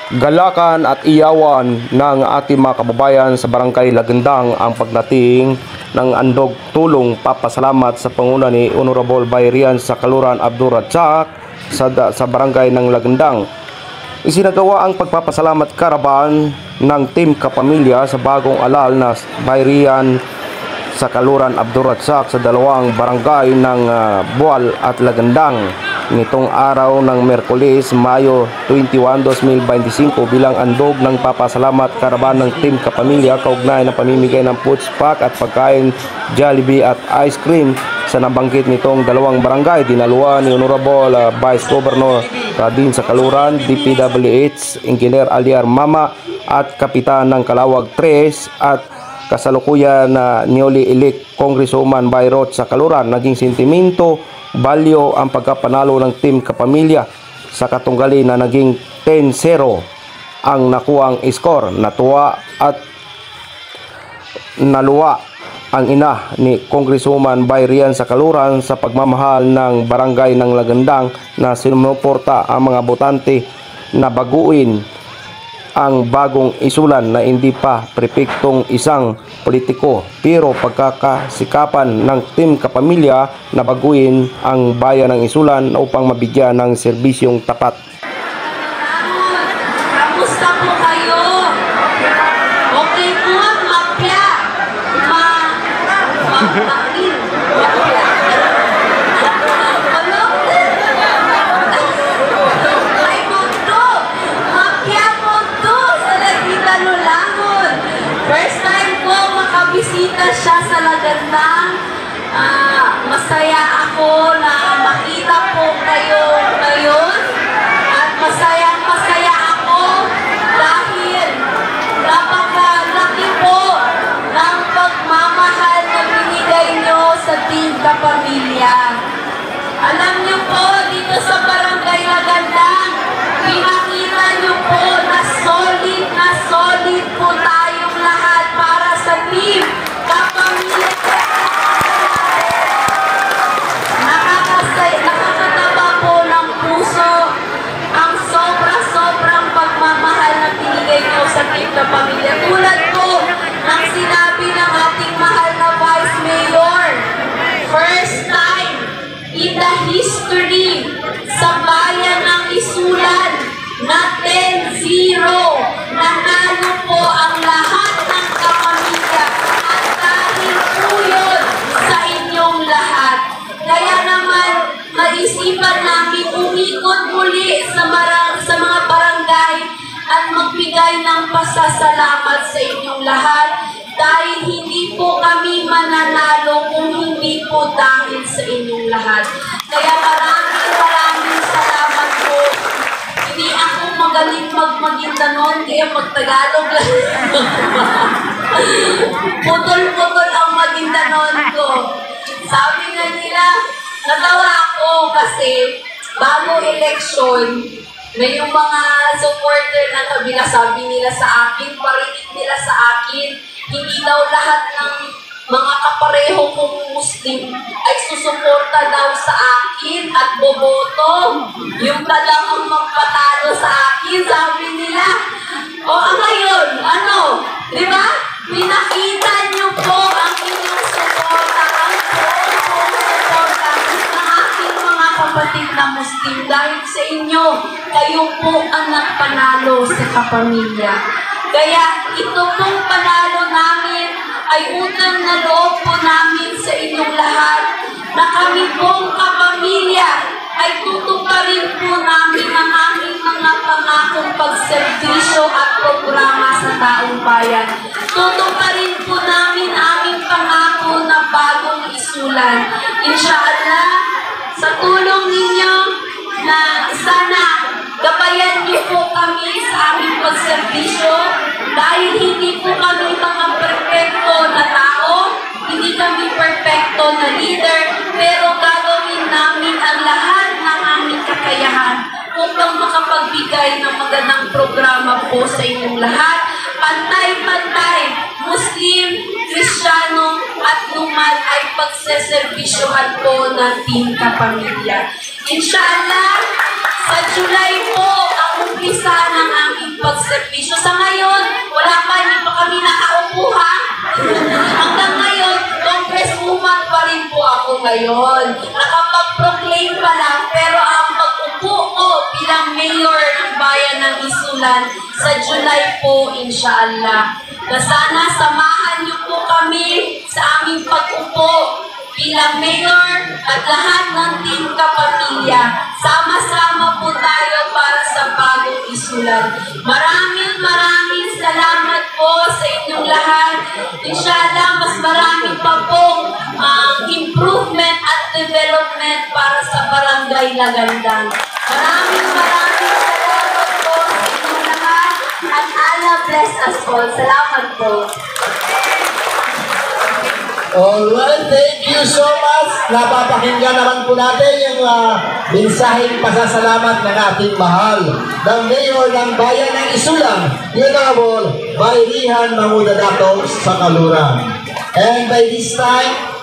Galakan at iyawan ng ating mga kababayan sa Barangay Lagandang ang pagdating ng andog tulong papasalamat sa panguna ni Honorable Bayrian sa Kaluran Abdul Ratsak sa Barangay ng Lagandang. Isinagawa ang pagpapasalamat karaban ng Team Kapamilya sa bagong alal na Bayrian sa Kaluran Abdul Ratsak sa dalawang barangay ng Bual at Lagandang nitong araw ng Miyerkules, Mayo 21, 2025 bilang andog ng papasalamat karaban ng Team Kapamilya kaugnay ng pamimigay ng foods pack at pagkain, Jollibee at ice cream sa nabanggit nitong dalawang barangay. Dinaluan ni Honorable Vice Governor Radin sa Kaluran, DPWH Engineer Aliar Mama at Kapitan ng Kalawag 3 at kasalukuyan na newly elect Congresswoman Bayrot sa Kaluran. Naging sentimento balyo ang pagkapanalo ng Team Kapamilya sa katunggali na naging 10-0 ang nakuang score. Natuwa at naluwa ang ina ni Congresswoman Bayrian sa Kaluran sa pagmamahal ng barangay ng Lagandang na sinuporta ang mga botante na baguin ang bagong isulan na hindi pa prepektong isang politiko pero pagkakasikapan ng Team Kapamilya na baguin ang bayan ng isulan upang mabigyan ng serbisyong tapat. Kamusta po kayo? Okay po, mapya. Mapakil. First time ko makabisita siya sa Lagandang. Masaya ako na makita po kayo ngayon. At masaya ako dahil napakalaki po ng pagmamahal na binigay nyo sa Team Kapamilya. Alam nyo po, dito sa Barangay Lagandang, pinakita nyo po na solid po tayong lahat para sa Team Kapamilya. Nakakataba po ng puso ang sobrang pagmamahal na binigay nyo sa Team Kapamilya. Tulad po ng sinabi ng ating mahal na Vice Mayor, first time in the history sa bayan ng Isulan na 10-0 nanalo po ang lahat ng kapamilya at dahil po yun sa inyong lahat. Kaya naman maisipan namin umikot muli sa mga barangay at magbigay ng pasasalamat sa inyong lahat dahil hindi po kami mananalo kung hindi po dahil sa inyong lahat. Kaya maraming salamat po. Hindi ako magaling mag-Maguindanon, kaya mag-Tagalog lang. Putol-putol ang Maguindanon ko. Sabi nga nila, natawa ako kasi bago eleksyon, may yung mga supporter na kabila sabi nila sa akin, parinig nila sa akin, hindi daw lahat ng mga kapareho kong Muslim ay susuporta daw sa akin at boboto. Yung talagang magpatalo sa akin, sabi nila. O ngayon, ano? Di ba? Pinakita niyo po ang inyong suporta, ang suporta ng aking mga kapatid na Muslim. Dahil sa inyo, kayo po ang nagpanalo sa kapamilya. Kaya ito pong panalo namin ay utang na loob po namin sa inyong lahat na kami pong kapamilya ay tutuparin po namin ang aming mga pangakong pagserbisyo at programa sa taong bayan. Tutuparin po namin aming pangako na bagong isulan. Inshallah, sa tulong ninyo na sana gabayan niyo po kami sa aming pagserbisyo dahil hindi po kami mga perfecto na tao, hindi kami perfecto na leader, pero gagawin namin ang lahat ng aming kakayahan upang makapagbigay ng magandang programa po sa inyong lahat. Pantay-pantay, Muslim, Kristiyano at Lumad ay pagseservisyohan po ng Team Kapamilya. Inshallah, sa July po ang umpisa ng aming aming pagservisyo. Sa ngayon, wala pa, hindi pa kami nakaupo ha. Hanggang ngayon, congresswoman pa rin po ako ngayon. Nakapag-proclaim pa lang, pero ang pag-upo ko bilang mayor ng bayan ng Isulan sa July po, inshallah. Na sana samahan niyo po kami sa aming pag-upo bilang mayor at lahat ng team kapamilya. Sama-sama po tayo para sa bagong Isulan. Maraming salamat po sa inyong lahat. Inshallah, mas marami pa pong improvement at development para sa Barangay Lagandang. Maraming salamat po sa inyong lahat at Allah bless us all. Salamat po. Alright, thank you so much. Napapakinggan naman po natin yung mensaheng pasasalamat ng ating mahal ng Mayor ng Bayan ng Isulan, Honorable Bayrihan Mangudadato sa Kaluran. And by this time,